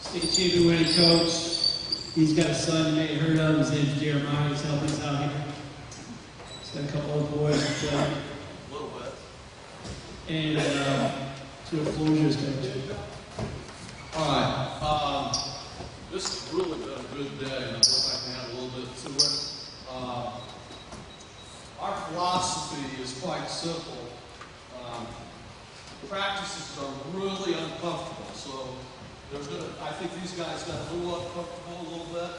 State champion winning coach. He's got a son you may have heard of. His name's Jeremiah. He's helping us out here. He's got a couple of boys to play. A little bit. And two closures coach. All right. This has really been a good day, and I hope I can add a little bit to it. Our philosophy is quite simple. Practices are really uncomfortable, so I think these guys got a little uncomfortable a little bit.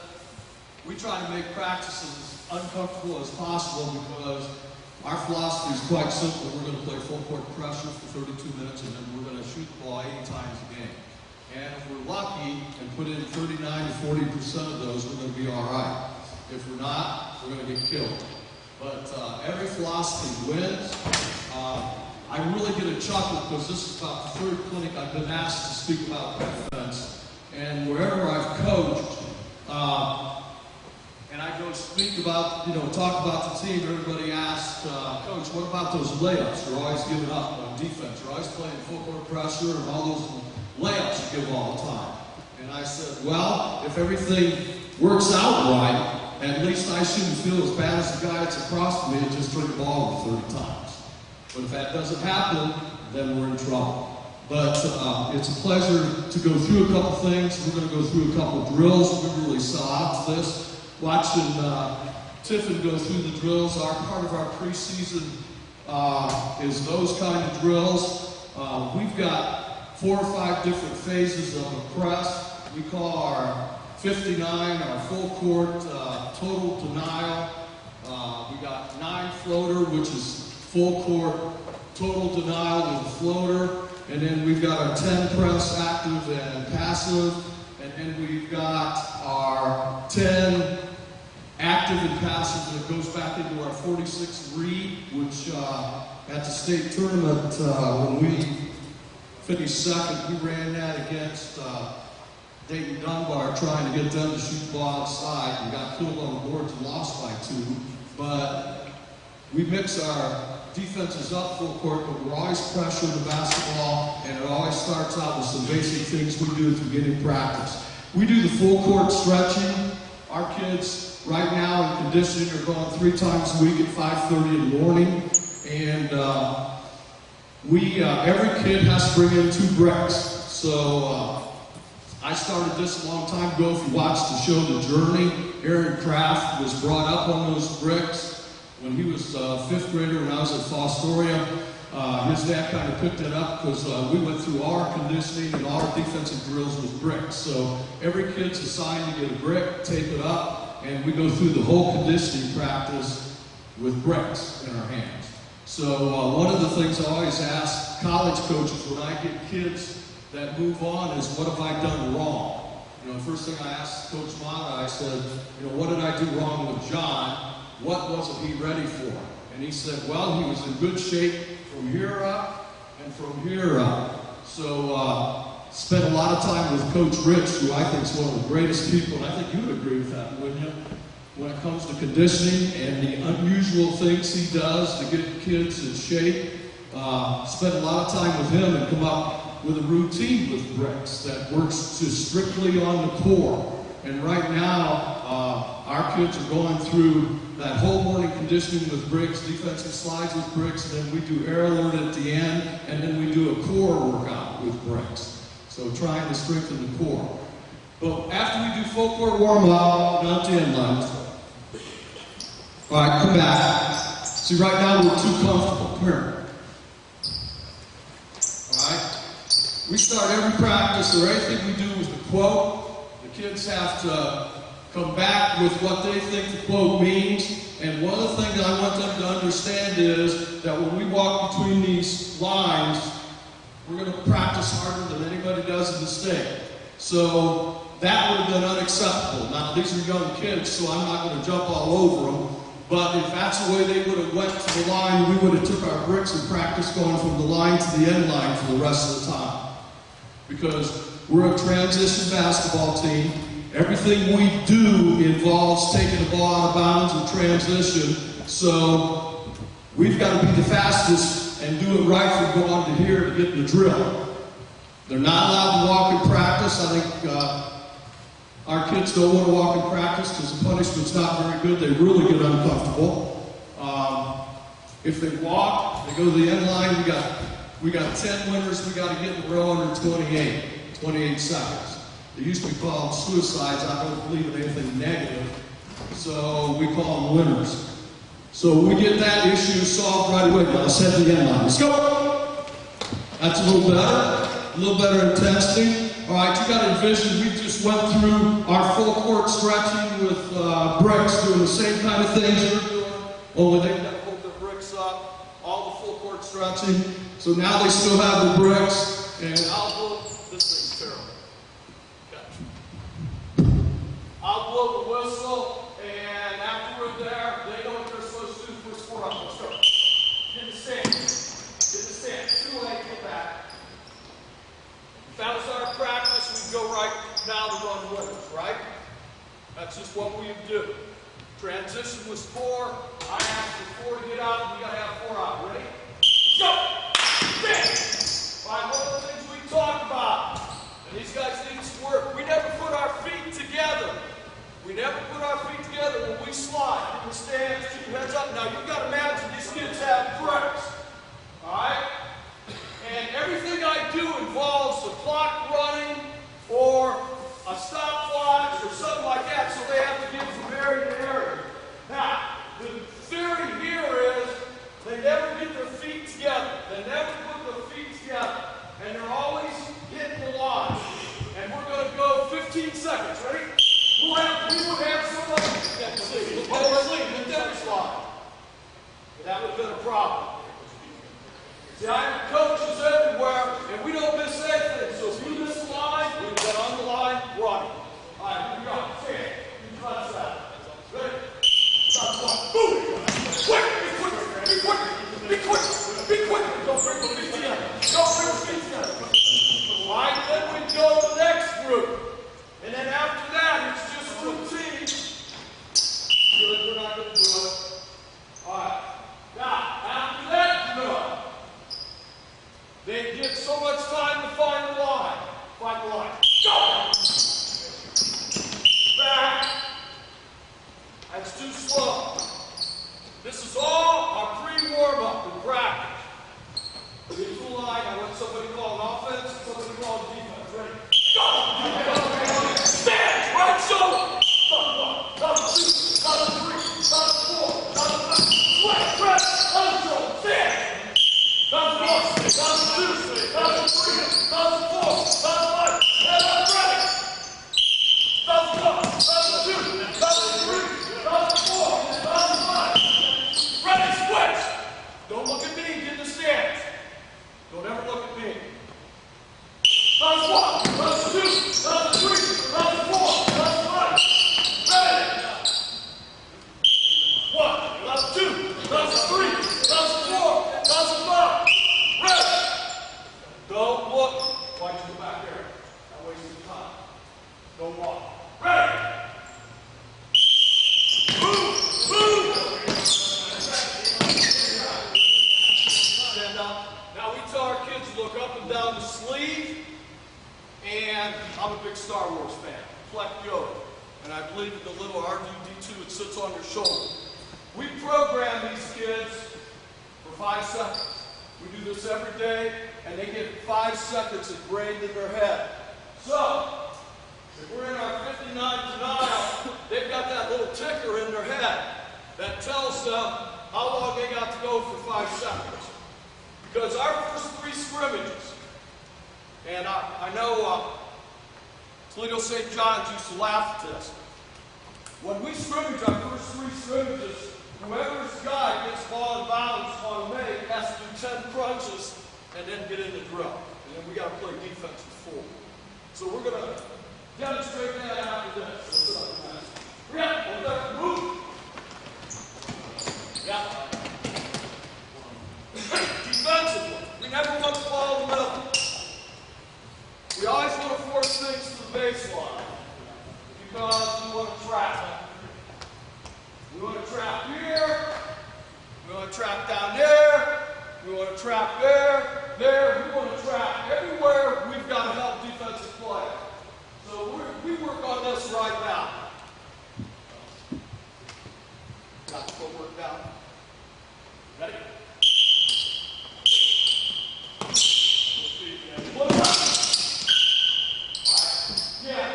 We try to make practices as uncomfortable as possible because our philosophy is quite simple. We're going to play full court pressure for 32 minutes, and then we're going to shoot the ball 80 times a game. And if we're lucky and put in 39 to 40% of those, we're going to be all right. If we're not, we're going to get killed. But every philosophy wins. I really get a chuckle because this is about the third clinic I've been asked to speak about defense. And wherever I've coached, and I go speak about, talk about the team, everybody asks, Coach, what about those layups? You're always giving up on defense. You're always playing full court pressure and all those layups you give all the time. And I said, well, if everything works out right, at least I shouldn't feel as bad as the guy that's across from me that just threw the ball over 30 times. But if that doesn't happen, then we're in trouble. But it's a pleasure to go through a couple things. We're going to go through a couple drills. We really sell out to this. Watching Tiffin go through the drills, part of our preseason is those kind of drills. We've got 4 or 5 different phases of a press. We call our 59 our full court total denial. We got 9 floater, which is full court total denial with a floater. And then we've got our 10 press active and passive. And then we've got our 10 active and passive that goes back into our 46 read, which at the state tournament, when we finished second, we ran that against Dayton Dunbar, trying to get them to shoot the ball outside. We got killed on the boards and lost by 2. But we mix our defenses up full court, but we're always pressuring the basketball, and it always starts out with some basic things we do at the beginning of practice. We do the full court stretching. Our kids right now in conditioning are going 3 times a week at 5:30 in the morning, and every kid has to bring in 2 bricks. So I started this a long time ago. If you watched the show The Journey, Aaron Kraft was brought up on those bricks. When he was a 5th grader, when I was at Fostoria, his dad kind of picked it up because we went through all our conditioning and all our defensive drills with bricks. So every kid's assigned to get a brick, tape it up, and we go through the whole conditioning practice with bricks in our hands. So one of the things I always ask college coaches when I get kids that move on is, what have I done wrong? The first thing I asked Coach Mata, I said, what did I do wrong with John? What wasn't he ready for? And he said, well, he was in good shape from here up and from here up. So spent a lot of time with Coach Rich, who I think is one of the greatest people, and I think you would agree with that, wouldn't you? When it comes to conditioning and the unusual things he does to get kids in shape. Spent a lot of time with him and come up with a routine with bricks that works just strictly on the core. And right now, our kids are going through that whole morning conditioning with bricks, defensive slides with bricks, and then we do air alert at the end, and then we do a core workout with bricks. So trying to strengthen the core. But after we do full court warm-up, down to end lines. All right, come back. See, right now we're too comfortable. Come here. All right? We start every practice or anything we do with the quote. The kids have to come back with what they think the quote means. And one of the things I want them to understand is that when we walk between these lines, we're going to practice harder than anybody does in the state. So that would have been unacceptable. Now, these are young kids, so I'm not going to jump all over them. But if that's the way they would have went to the line, we would have took our bricks and practiced going from the line to the end line for the rest of the time. Because we're a transition basketball team. Everything we do involves taking the ball out of bounds and transition. So we've got to be the fastest and do it right from going to here to get the drill. They're not allowed to walk in practice. I think our kids don't want to walk in practice because the punishment's not very good. They really get uncomfortable. If they walk, they go to the end line. We got 10 winners. We got to get in the row under 28 seconds. They used to be called suicides. I don't believe in anything negative, so we call them winners. So we get that issue solved right away. Now let's head to the end line. Let's go. That's a little better intensity. All right, you got to envision we just went through our full court stretching with bricks, doing the same kind of things you're doing, only they got to hold their bricks up, all the full court stretching. So now they still have the bricks, and I'll blow, this thing's terrible. Okay. I'll blow the whistle, and after we're there, they know what they're supposed to do for score up. Let's go. Get the stand. Get the stand. 2-way, get back. If that was our practice, we'd go right now to run winners, right? That's just what we do. Transition was 4. I asked for 4 to get out, and we got to have 4 out. Ready? Let's go! All right, one of the things we talked about, and these guys need some work, we never put our feet together. We never put our feet together when we slide. You can stand, keep your heads up. Now, you've got to imagine these kids have bricks. All right? And everything I do involves the clock running or a stopwatch or something like that, so they have to get from area to area. Now, the theory here is they never get their feet together. They never put their feet together. And they're always hitting the line. And we're going to go 15 seconds. Ready? We would have somebody that slide. That would have been a problem. See, I have coaches everywhere, and we don't miss anything. So if you miss the line, we've been on the line running. All right, here we go. Stand. You touch that. Ready? Stop the clock. Boom! Quick! Be quicker! Be quicker! Be quicker! Be quicker! Don't bring the feet together. Don't bring the feet together. All right, then we go to the next group. And then after that, it's just routine. Good, we're not going to do it. All right. Now, after that drill, they get so much time to find the line. Find the line. Go! Back. That's too slow. This is all our pre-warm-up in practice. Get to the line. I want somebody called offense, somebody called defense. Ready? Go! Stand! Right shoulder! Top 2, top 3, top 4, top 5. Sweat, press, other shoulder. Stand! Top 1, top 2, top 3, top 4, top 5. Head up, ready! Top 1, top 2, top 3, top 4, top 5. Ready, switch! Don't look at me, get in the stance. Don't ever look at me. Top 1, top 2, top 3, top 4, top 5. Ready! 1, top 2, top 3, top 4, top 5. Ready! Don't look. Why'd you go back there? That wastes your time. Don't walk. Ready! Move! Move! Stand up. Now we tell our kids to look up and down the sleeve. And I'm a big Star Wars fan. Collect Yoda. And I believe in the little R2-D2 that sits on your shoulder. We program these kids for 5 seconds. We do this every day, and they get 5 seconds ingrained in their head. So, if we're in our 59 denial, they've got that little ticker in their head that tells them how long they got to go for 5 seconds. Because our first 3 scrimmages, and I know Toledo St. John's used to laugh at this. When we scrimmage our first 3 scrimmages, whoever's guy gets ball and bounds on a make has to do 10 crunches and then get in the drill. And then we got to play defense with 4. So we're going to demonstrate that after this. Yeah, we'll move. Yeah. Defensively, we never want the ball in the middle. We always want to force things to the baseline because we want to trap. We want to trap here. We want to trap down there. We want to trap there, there. We want to trap everywhere we've got how to help defensive play. So we work on this right now. Got the footwork down. Ready? Look up. All right. Yeah.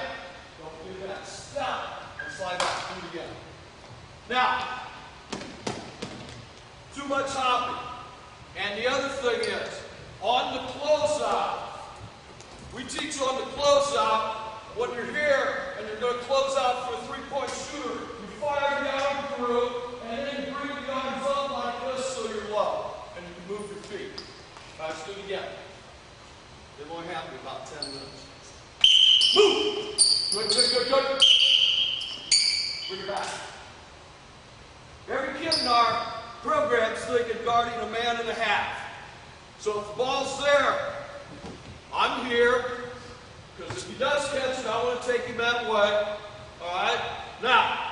Don't do that. Stop and slide back. Do it again. Now, too much hopping. And the other thing is, on the closeout, we teach on the closeout, when you're here and you're going to close out for a three-point shooter, you fire the arm through, and then you bring the arms up like this so you're low, and you can move your feet. All right, let's do it again. It only happened in about 10 minutes. Move! Good, good, good, good. Bring it back. Every kid in our program's thinking guarding a man and a half. So if the ball's there, I'm here, because if he does catch it, I want to take him that way. All right? Now,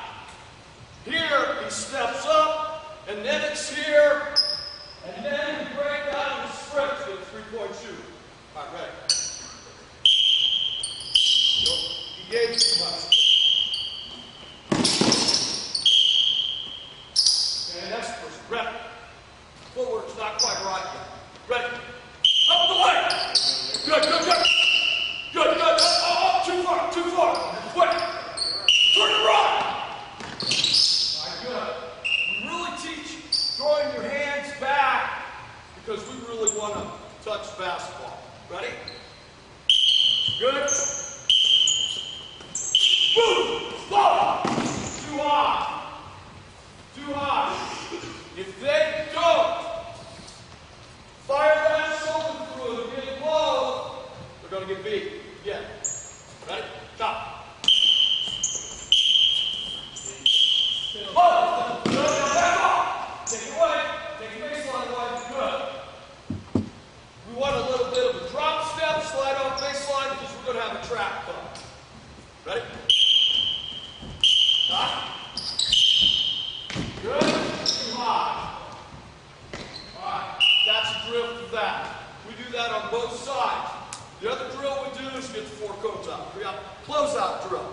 here he steps up, and then it's here, and then we break out and sprint to the three-point shooter. All right, ready? He gave too much. Okay, next person. Ready? Footwork's not quite right yet. Ready? Up the way! Good, good, good. Good, good. Oh, too far, too far. Quick. Turn it right. All right, good. We really teach throwing your hands back because we really want to touch basketball. Ready? Good. Boom! Stop! Too high. Too high. If they don't fire that shoulder through and get low, they're going to get beat. Again. Ready? Stop. Oh! Good. Back off. Take it away. Take your baseline away. Good. We want a little bit of a drop step, slide off baseline, because we're going to have a trap come. Ready? Stop. Good. Too high. All right. That's a drill for that. We do that on both sides. The other drill we do is get the four cones out. We got closeout drill.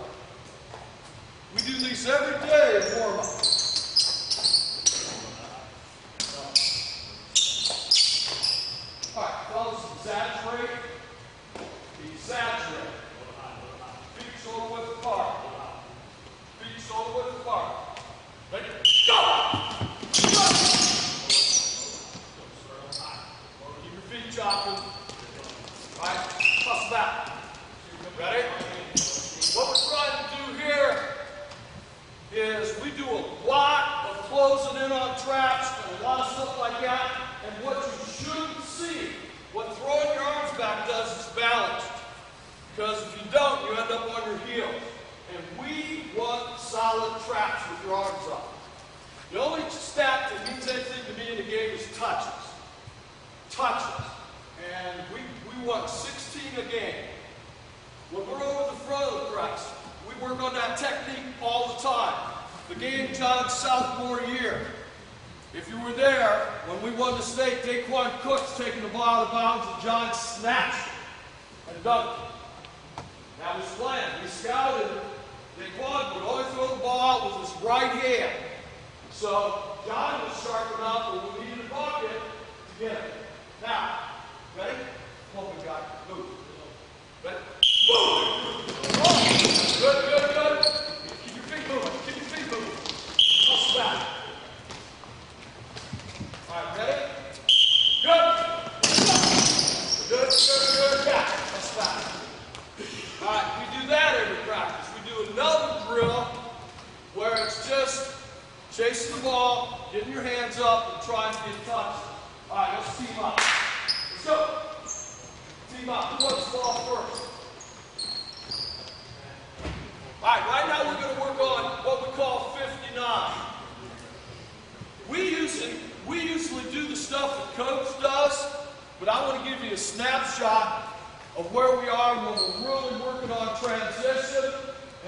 We do these every day in warm-up. All right, fellas, exaggerate. Exaggerate. Feet shoulder width apart. Feet shoulder width apart. Ready? Go! Keep your feet chopping. All right, toss back. Ready? What we're trying to do here is we do a lot of closing in on traps and a lot of stuff like that. And what you shouldn't see, what throwing your arms back does is balance. Because if you don't, you end up on your heels. And we want solid traps with your arms up. The only stat that means anything to me in the game is touches. Touches. And we want 16 a game. When we're over the front of the press, we work on that technique all the time. The game John's sophomore year. If you were there, when we won the state, Daquan Cook's taking the ball out of bounds and John snatched it and dunked it. That was planned. We scouted Daquan would only throw the ball out with his right hand. So John was sharp enough when we needed a bucket to get it. Now, ready? Come on, big guy. Move. Ready? Move! Good, good, good. Keep your feet moving. Keep your feet moving. Toss back. All right, ready? Good. Good, good, good. Back. Toss back. All right, we do that every practice. We do another drill where it's just chasing the ball, getting your hands up, and trying to get touches. All right, let's team up. Let's go. Team up. Who wants the ball first? All right, now we're going to work on what we call 59. We usually do the stuff that Coach does, but I want to give you a snapshot of where we are when we're really working on transition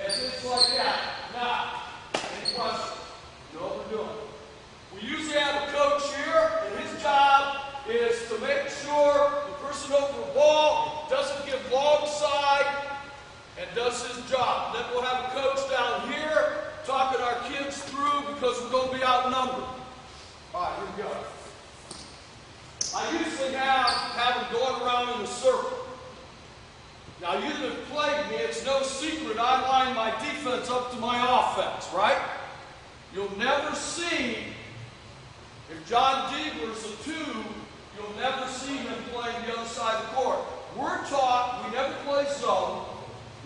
and things like that. Now, any questions? You know what we're doing. We usually have a coach here, and his job is to make sure the person over the ball doesn't get give long side and does his job. Then we'll have a coach down here talking our kids through because we're going to be outnumbered. All right, here we go. I usually have them going around in a circle. Now, you that have played me, it's no secret I line my defense up to my offense, right? You'll never see, if John Diebler's a 2, you'll never see him playing the other side of the court. We're taught, we never play zone,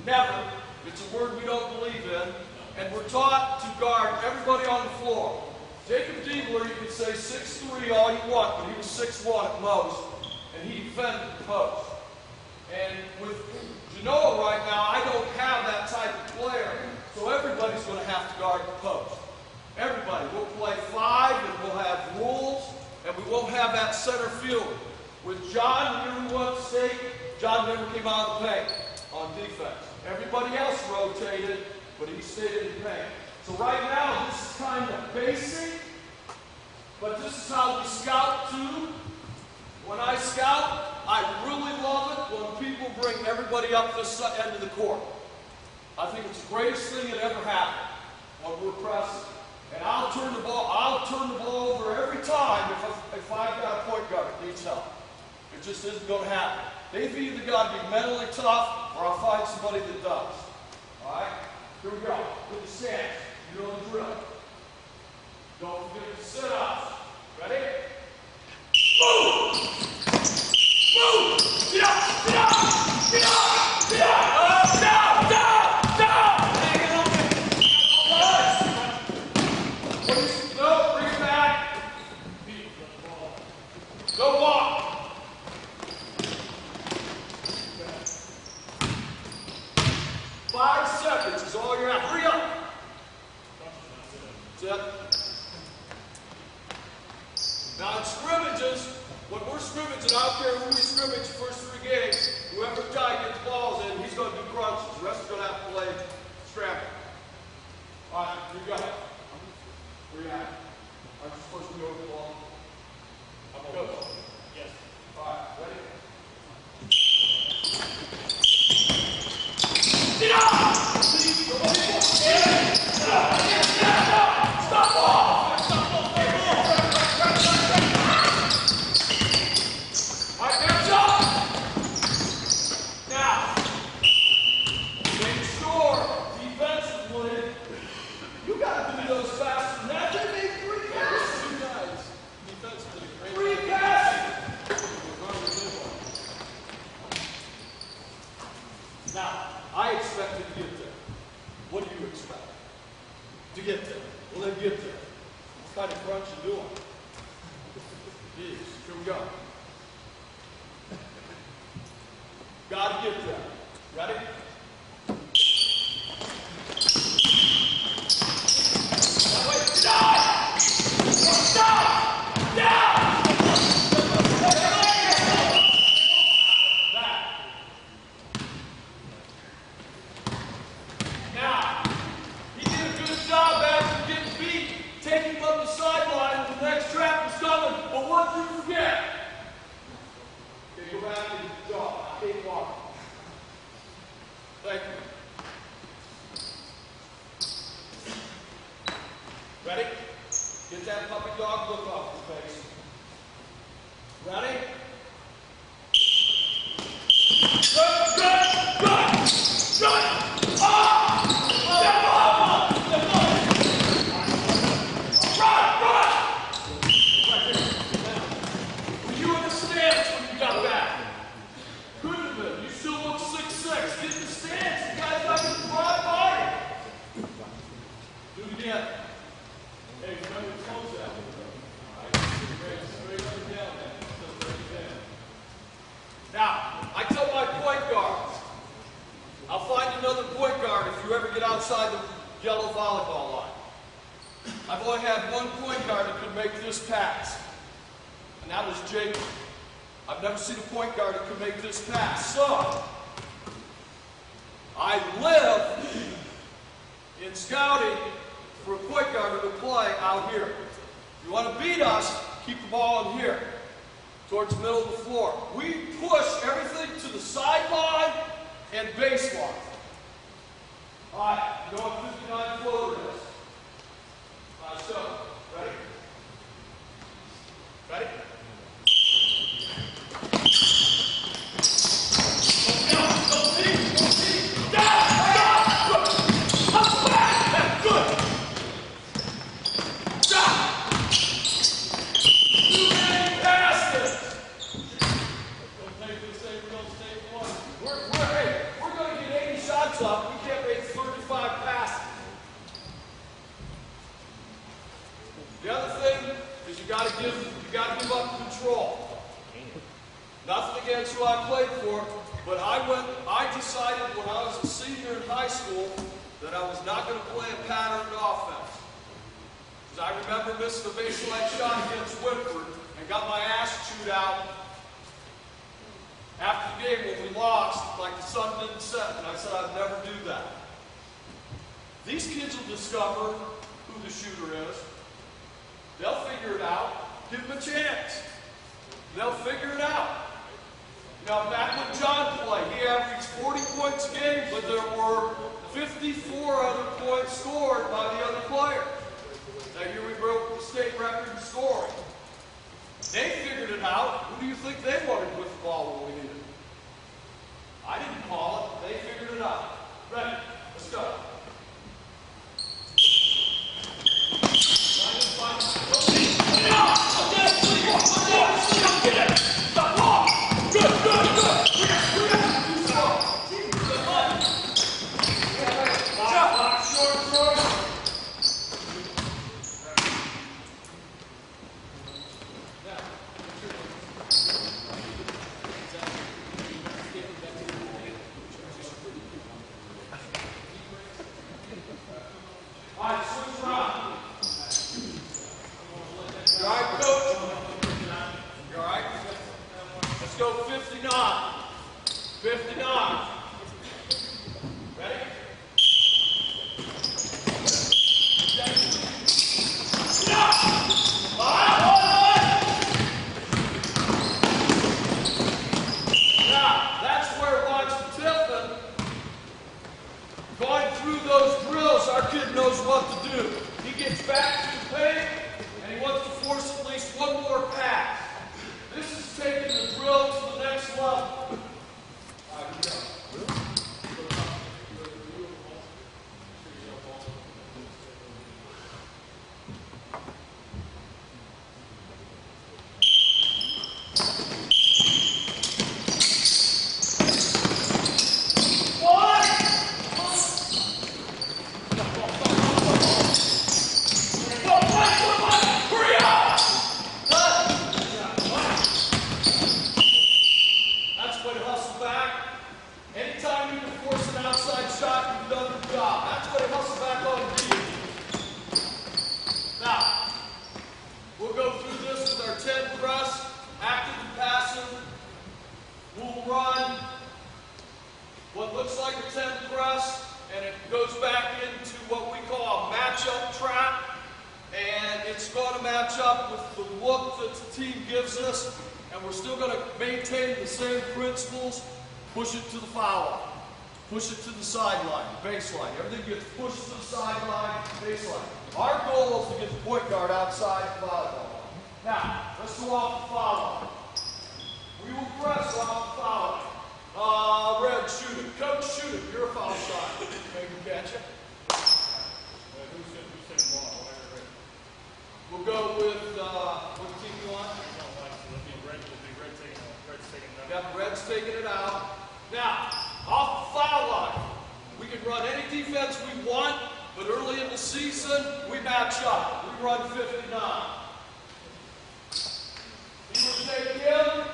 never. It's a word we don't believe in. And we're taught to guard everybody on the floor. Jacob Diebler, you can say 6'3" all you want, but he was 6'1" at most, and he defended the post. And with Genoa right now, I don't have that type of player, so everybody's going to have to guard the post. Everybody. We'll play 5, and we'll have rules, and we won't have that center fielder. With John, here we went to state, John never came out of the paint on defense. Everybody else rotated, but he stayed in the paint. So right now, this is kind of basic, but this is how we scout too. When I scout, I really love it when people bring everybody up this end of the court. I think it's the greatest thing that ever happened when we're pressing. And I'll turn the ball over every time if I've got a point guard that needs help. It just isn't going to happen. They've either got to be mentally tough or I'll find somebody that does. All right? Here we go. With the stance. You know the drill. Don't forget to sit up. Ready? Move! Move! Get up! Get up! Get up! Get up! Down! Down! Down! Hang it open. No, bring it back. Go walk. 5 seconds is all you're at. Hurry up. That's it. Now in scrimmages, when we're scrimmaging, I don't care who we scrimmage the first 3 games, whoever guy gets balls in, he's going to do crunches. The rest are going to have to play scramble. All right, here you go. Where you at? Aren't you supposed to be over the ball? I'm going to go. Yes. All right, ready? Get up! Stop ball! Now, I expected to get there. What do you expect? To get there. Well, then get there. What kind of crunch you doing? Jeez, here we go. Gotta get there. Ready? Now wait, stop! Stop! Down! Thank you. Ready? Get that puppy dog look off your face. Ready? Good, good, good, good. Step up! Run, run! Were you in the stance when you got back? Couldn't have been. You still look 6'6". Get in the stance. The guy's not going to drive by you. Do it again. Hey, remember to close that. All right. Straight up and down, man. Now, I tell my point guards, I'll find another point guard if you ever get outside the yellow volleyball line. I've only had one point guard that could make this pass, and that was Jacob. I've never seen a point guard that could make this pass. So, I live in scouting for a point guard to play out here. If you want to beat us, keep the ball in here. towards the middle of the floor. We push everything to the sideline and baseline. All right, you know what 59 floater is. All right, so, ready? Ready? The other thing is you got to give up control. Nothing against who I played for, but I decided when I was a senior in high school that I was not going to play a patterned offense. Because I remember missing a baseline shot against Whitford and got my ass chewed out after the game when we lost, like the sun didn't set, and I said I'd never do that. These kids will discover who the shooter is. They'll figure it out. Give them a chance. They'll figure it out. Now, back when John played, he averaged 40 points a game, but there were 54 other points scored by the other players. That year we broke the state record in scoring. They figured it out. Who do you think they wanted with the ball when we needed it? I didn't call it. They figured it out. Ready? Let's go. Push it to the foul line. Push it to the sideline, baseline. Everything gets pushed to the sideline, baseline. Our goal is to get the point guard outside the volleyball line. Now, let's go off the foul line. We will press off the foul line. Red, shoot it. Coach, shoot it. You're a foul shot. Maybe catch it. We'll go with, what team you want? Yep, Red's taking it out. Now, off the foul line, we can run any defense we want, but early in the season, we match up. We run 59. He will take him.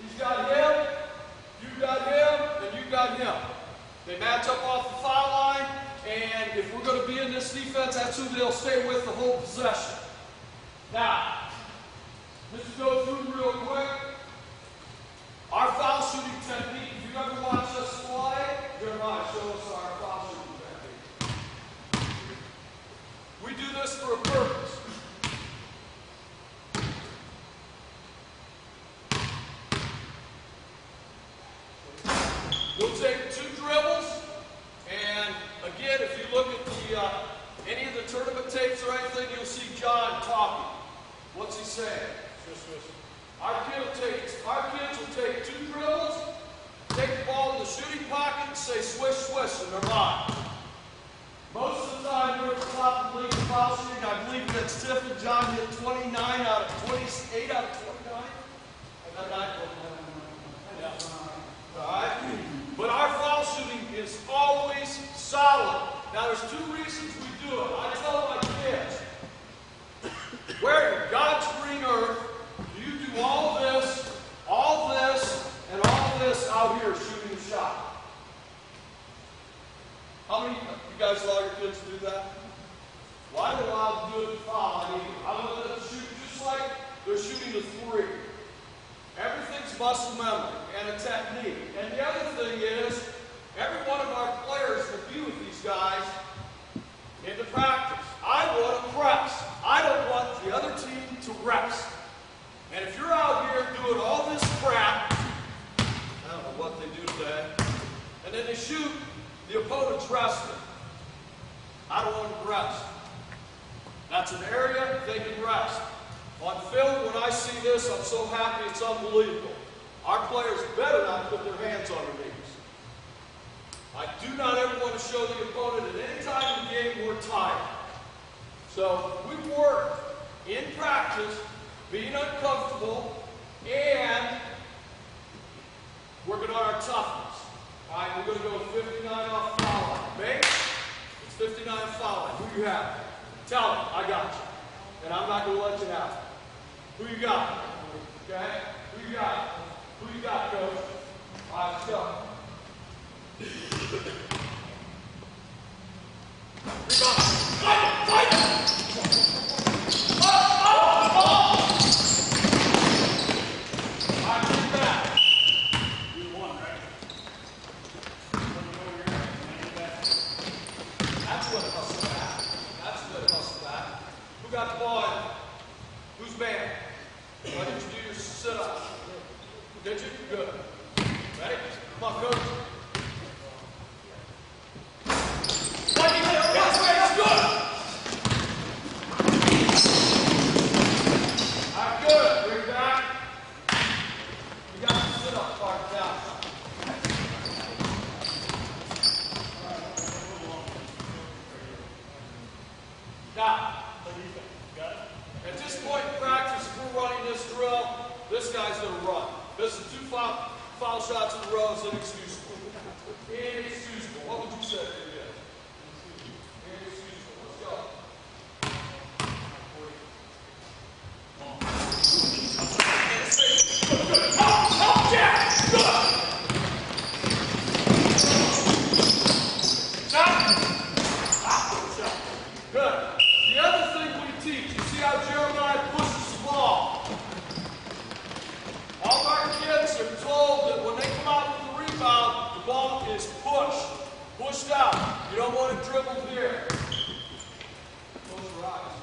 He's got him, you got him, and you got him. They match up off the foul line, and if we're going to be in this defense, that's who they'll stay with the whole possession. Now, let's go through real quick. Our foul shooting technique, if you've ever watched us play, Jeremiah, show us our foul shooting technique. We do take 2 dribbles, and again, if you look at the any of the tournament tapes or anything, you'll see John talking. What's he saying? Our kids will take 2 dribbles, take the ball in the shooting pocket, and say swish, swish, and they're mine. Most of the time, we're at the top of the league in foul shooting. I believe against Tiff and John hit 28 out of 29. I got 9. All right? But our foul shooting is always solid. Now, there's 2 reasons we do it. I tell my kids, where in God's green earth do you do all this, and all this out here shooting a shot? How many of you guys allow your kids to do that? Well, I don't allow them to do it in foul. I mean, I want them to shoot just like they're shooting a 3. Everything's muscle memory and a technique. And the other thing is, every one of our players will be with these guys into practice. I want to press. I don't want the other team to rest. And if you're out here doing all this crap, I don't know what they do today, and then they shoot the opponent's resting, I don't want them to rest. That's an area they can rest. On film, when I see this, I'm so happy it's unbelievable. Our players better not put their hands on their knees. I do not ever want to show the opponent at any time in the game we're tired. So we work in practice, being uncomfortable, and working on our toughness. All right, we're going to go 59 off foul line. Base, it's 59 foul line. Who you have? Tell them, I got you. And I'm not going to let you have it. Who you got? Okay? Who you got? Who you got, Coach? All right, let's go. Got the ball in? Who's man? Why didn't you do your sit-up? Did you? Good. Ready? Come on, coach. That's good. All right, good. Bring it back. You got the sit-up part down. Now. At this point in practice, if we're running this drill, this guy's going to run. This is 2 foul shots in a row is inexcusable. Inexcusable. What would you say? Inexcusable. Let's go. Oh, Jack! Good! Good. The other thing we teach, you see how Jeremiah pushes the ball. All of our kids are told that when they come out with the rebound, the ball is pushed out. You don't want it dribbled here. Close your eyes.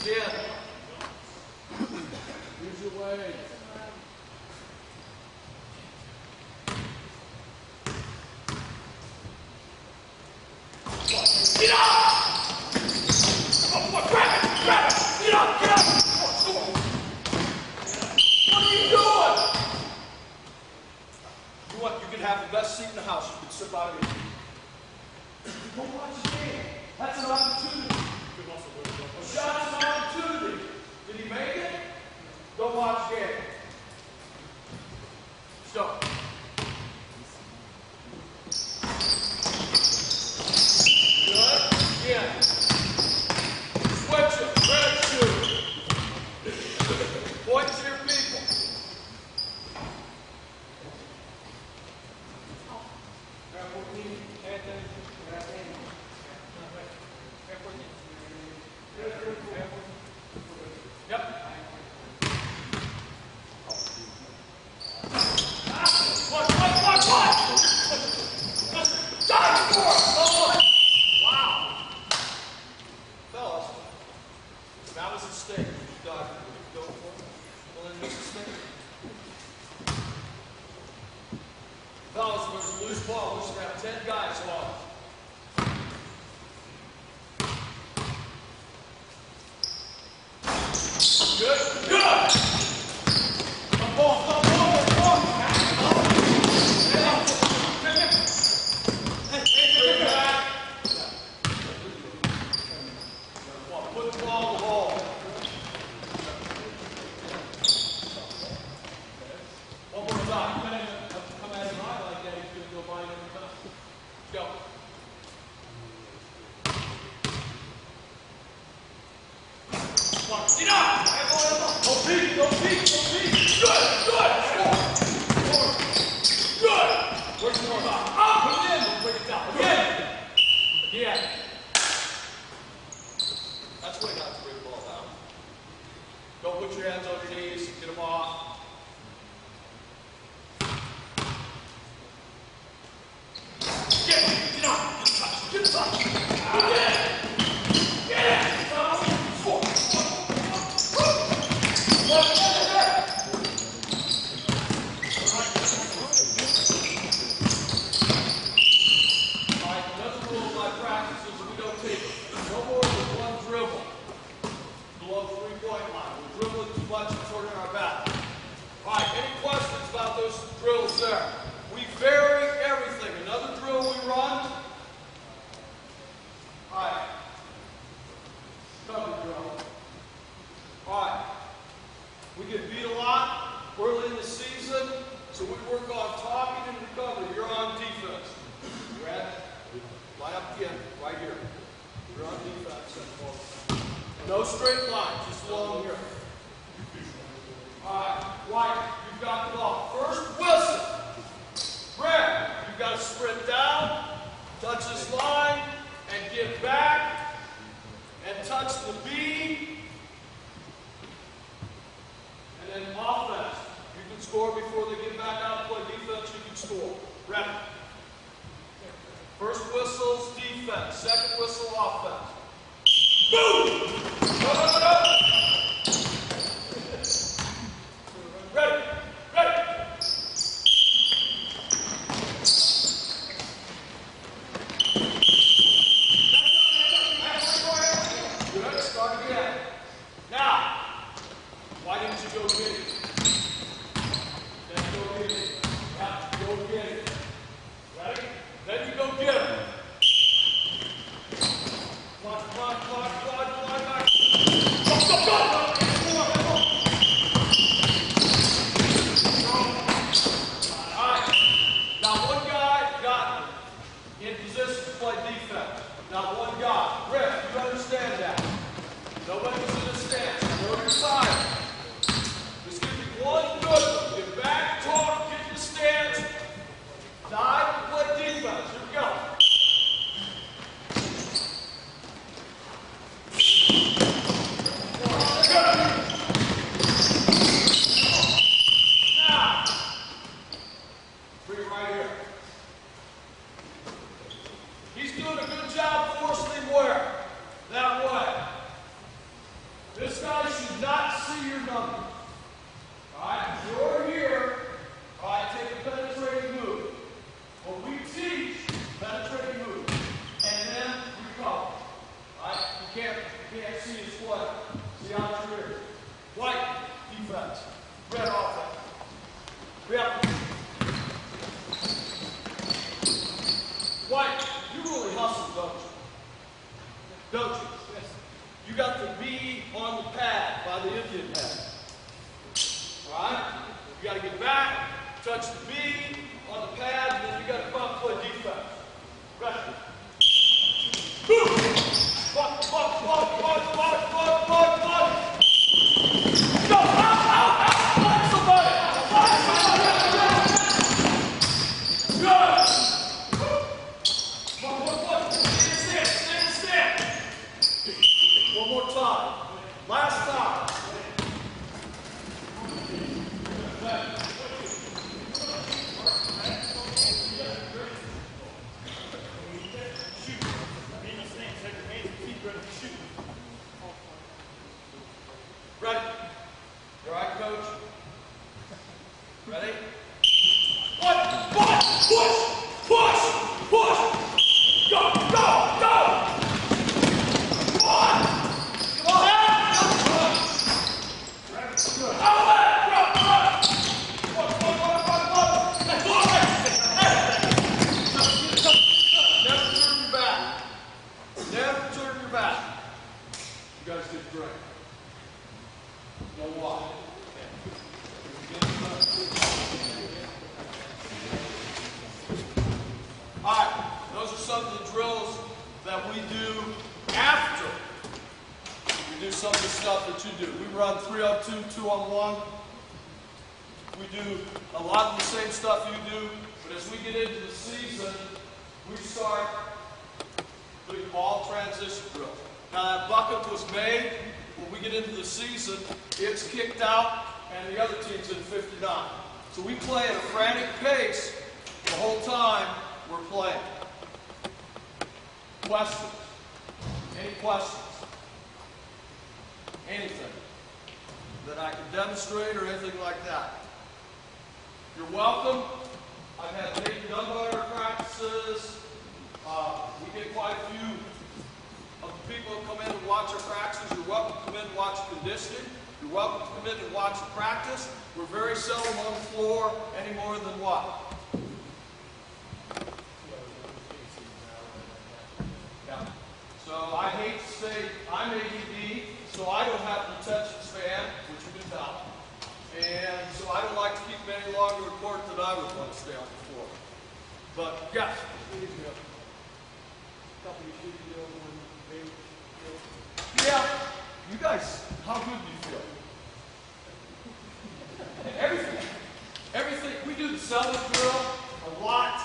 Again. Use your way. Get up! Oh, grab it! Get up! Get up! What are you doing? You want? You can have the best seat in the house. You can sit by me. Go watch the game. That's an opportunity. A shot's an opportunity. Did he make it? Go watch the game. Let's go. Yeah. Switch it. Red shoe. Point to your people. Yep. That was State. Go for it. Well, then Mississippi. Fellas, there's a loose ball. We should have 10 guys on. Good. Good. Come on, come on, come on. Put the ball in the hole. One more time. Come at him high like that. He's going to go by him every time. Go. Get up! Don't peek, don't peek, don't peek. Good, good. Good. Where's the more back? Up, put it in. Don't break it down. Again. Again. That's way not to bring the ball down. Don't put your hands on your knees. Get them off. Get up. Get touch. Get touch. Get it. Get it. There. We vary everything. Another drill we run. Alright. Cover drill. Alright. We get beat a lot early in the season, so we work on talking and recovery. You're on defense. Red. Line up again, right here. You're on defense. No straight line, just along here. Alright, White, you've got the ball. First whistle. Red, you've got to sprint down, touch this line, and get back, and touch the B, and then offense. You can score before they get back out and play defense, you can score. Ready? First whistle's defense, second whistle offense. Boom! Go, go, go, go! Ready? Ready? Good. Start again. Now, why didn't you go get it? Then go get it. Yeah, go get it. Ready? Then you go get it. Fly back. Go, go, go! Not one guy. Rick, you understand that. Nobody was in a stance. Know your side. Just give me one good one. Get back, talk, get in the stance. Dive and play defense. Here we go. Good. Now, bring it right here. He's doing a good job forcing him where? That way. This guy should not see your number. Alright, you're here. Alright, take a penetrating move. What we teach, penetrating move. And then recover. Alright, you can't see his play. See how it's here. White, defense. Red, offense. Yep. White. You really hustle, don't you? Don't you? Yes. You got the B on the pad by the Indian pad. Alright? You got to get back, touch the B on the pad, and then you got to come out and play defense. Ready? Boom! Buck. Go! Out! Find somebody! Good! One more time. Last time. mat. You guys did great. Know why? All right, those are some of the drills that we do after we do some of the stuff that you do. We run 3-on-2, 2-on-1. We do a lot of the same stuff you do, but as we get into the season, we start doing all transition drills. Now that bucket was made, when we get into the season, it's kicked out, and the other team's in 59. So we play at a frantic pace the whole time we're playing. Questions? Any questions? Anything that I can demonstrate or anything like that? You're welcome. I've had Deibler practices. We get quite a few of the people who come in and watch our practices. You're welcome to come in and watch conditioning. You're welcome to come in and watch the practice. We're very seldom on the floor any more than what? Yeah. So I hate to say I'm ADD, so I don't have an attention span, which you can tell. And so I don't like to keep them any longer in court than I would want to stay on the floor. But yes. Yeah, you guys, how good do you feel? Everything. We do the selling drill a lot.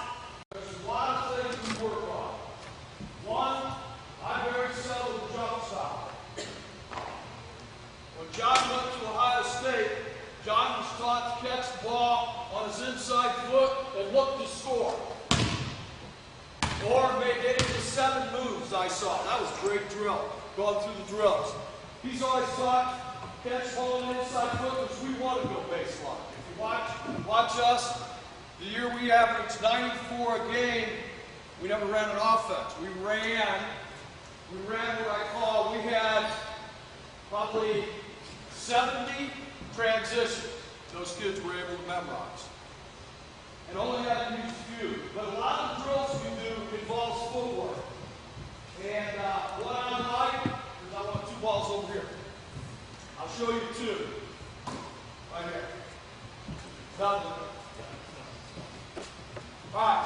There's a lot of things we work on. One, I very seldom jump stop. When John went to Ohio State, John was taught to catch the ball on his inside foot and look to score. Or made any of the 7 moves I saw. That was a great drill, going through the drills. He's always taught catch ball on the inside foot because we want to go baseline. If you watch us, the year we averaged 94 a game, we never ran an offense. We ran what I call, we had probably 70 transitions those kids were able to memorize. And only had to use a few. But a lot of the drills we do involves footwork. And what I like is I want 2 balls over here. I'll show you 2. Right here. All right.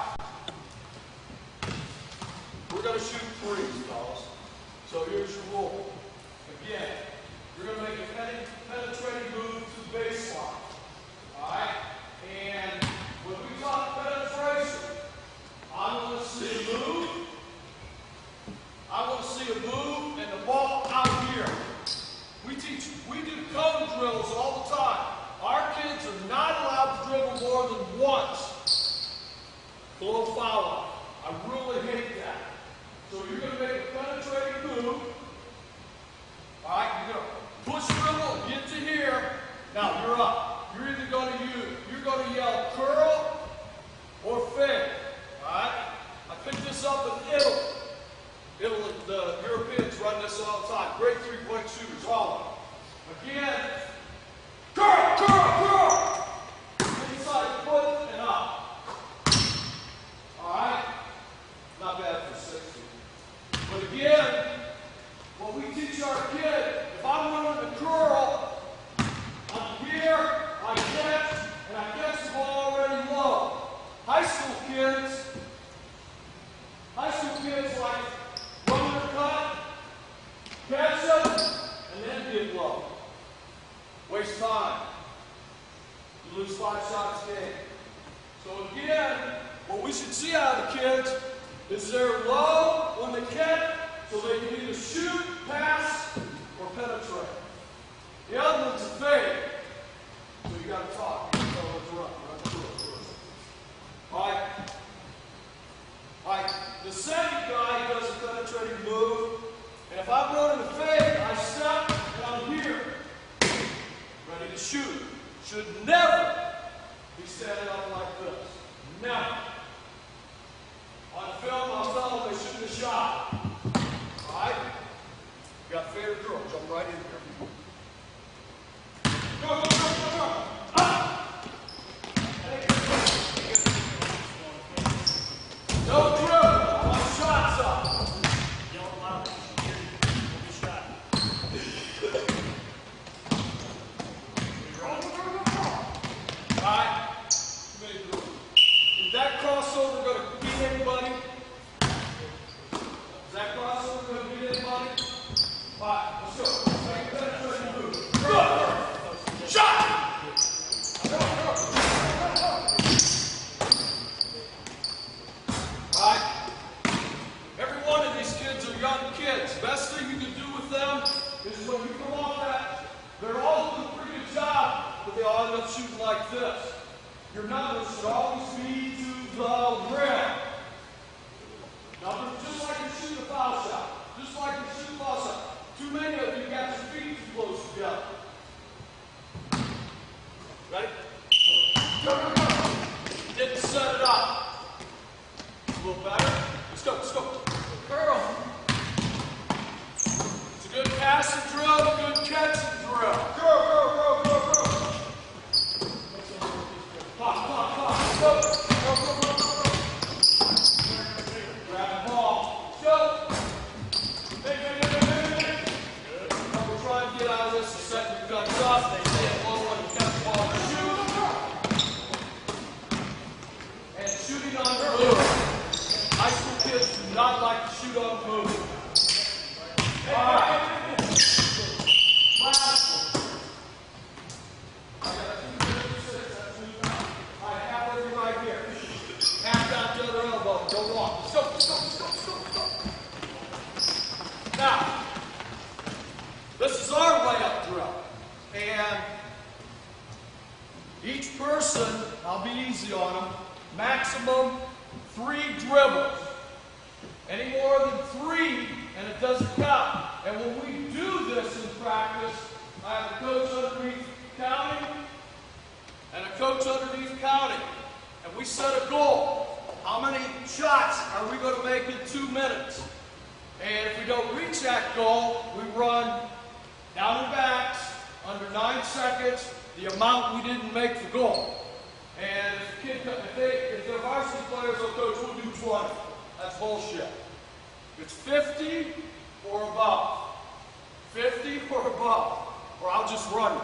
We're going to shoot 3s, fellas. So here's your rule. Again, you're going to make a penetrating move to the baseline. All right? And when we talk penetration, I want to see a move. I want to see a move and the ball out here. We do cone drills all the time. Our kids are not allowed to dribble more than once. Blow foul up. I really hate that. So you're going to make a penetrating move. All right, you're going to push dribble, get to here. Now you're up. You're either going to yell curl or fade. All right? I picked this up in Italy. The Europeans run this all the time. Great 3-point shooters, all of them. Again, curl, curl, curl. Inside foot and up. All right? Not bad for 60. But again, what we teach our kid, if I'm running the curl, I'm here, I catch, and I catch the ball already low. High school kids like run their cut, catch it, and then get low. Shooting like this. Your numbers should always be to the rim. Numbers just like you shoot a foul shot. Just like you shoot a foul shot. Too many of you got your feet too close together. Ready? Go, go, go. Didn't set it up. A little better. Let's go, let's go. Curl. It's a good passing drill, a good catching drill. Go, go, go, go, go. Go, go, go, go, go, go. Grab the ball. Go. Hey. We're trying to get out of this and set your guns up. They say it low when you catch the ball and shoot. And shooting on the move. High school kids do not like to shoot on the move. All right. Now, this is our layup drill, and each person, I'll be easy on them, maximum 3 dribbles. Any more than 3, and it doesn't count. And when we do this in practice, I have a coach underneath counting, and a coach underneath counting, and we set a goal. How many shots are we going to make in 2 minutes? And if we don't reach that goal, we run down and backs under 9 seconds, the amount we didn't make the goal. And if they're varsity players, oh coach, we'll do 20. That's bullshit. It's 50 or above. 50 or above, or I'll just run it.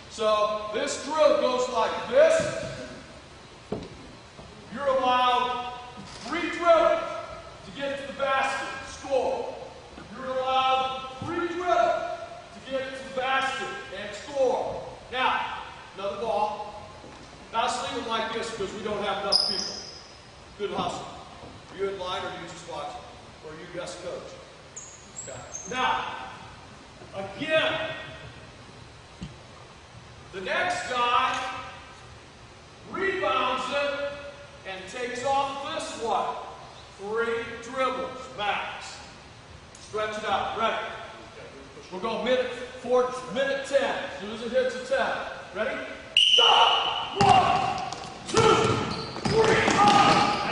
So this drill goes like this. You're allowed 3 dribbles to get to the basket. Score. You're allowed 3 dribbles to get to the basket and score. Now, another ball. Now let's leave it like this because we don't have enough people. Good hustle. Are you in line or are you just watching? Or are you guest coach? Okay. Now, again, the next guy rebounds it and takes off this one. 3 dribbles, max. Stretch it out. Ready? We'll go minute 10. As soon as it hits a 10. Ready? Stop! 1, 2, 3,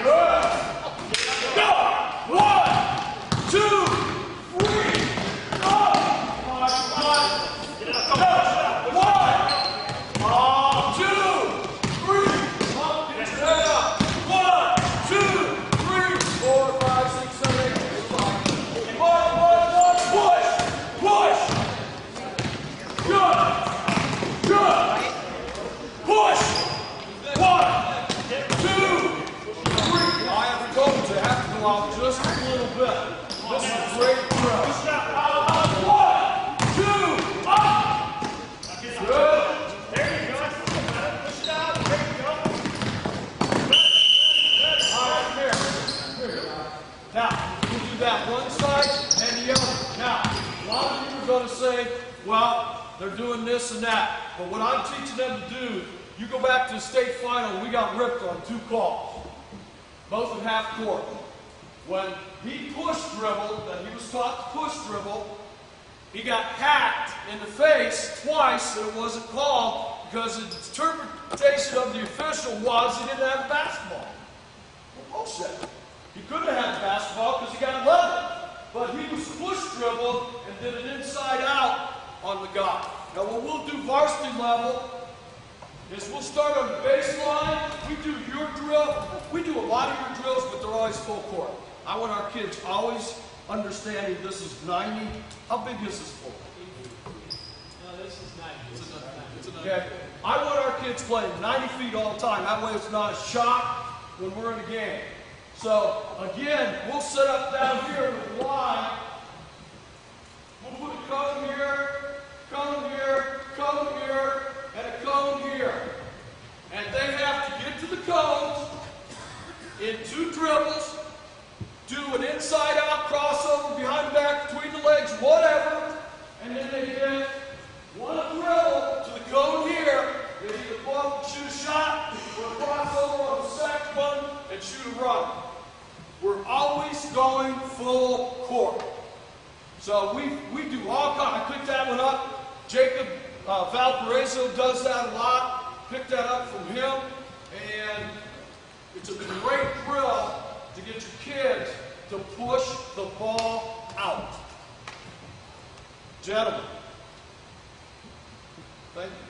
good. Go! 1, 2, 3, go! Come on. Get up. Go! 1, 2, 3. Get your head up. 1, 2, 3, 4, 5, 6, 7, 8. Push! Good! Good! Push! 1, 2, 3. I have to go to have to go out just a little bit. This is a great drill. 1, 2, up! Good. There you go. Push it out. There you go. All right, here. Now, we'll do that one side and the other. Now, a lot of you are going to say, well, they're doing this and that. But what I'm teaching them to do, you go back to the state final, we got ripped on 2 calls. Both at half court. When he push dribbled, and he was taught to push dribble, he got hacked in the face twice and it wasn't called because the interpretation of the official was he didn't have a basketball. Well, bullshit. He couldn't have had the basketball because he got 11. But he was push dribbled and did it inside out on the guy. Now what we'll do varsity level is we'll start on the baseline. We do your drill. We do a lot of your drills, but they're always full court. I want our kids always understanding this is 90. How big is this floor? No, this is 90. It's a 90. Okay. I want our kids playing 90 feet all the time. That way it's not a shock when we're in a game. So, again, we'll set up down here with the line. We'll put whatever, and then they get one dribble to the cone here. They either go up and shoot a shot, or cross over on the second one and shoot a run. We're always going full court. So we do all kinds. I picked that one up. Jacob Valparaiso does that a lot. Picked that up from him. And it's a great drill to get your kids to push the ball out. Gentlemen, thank you.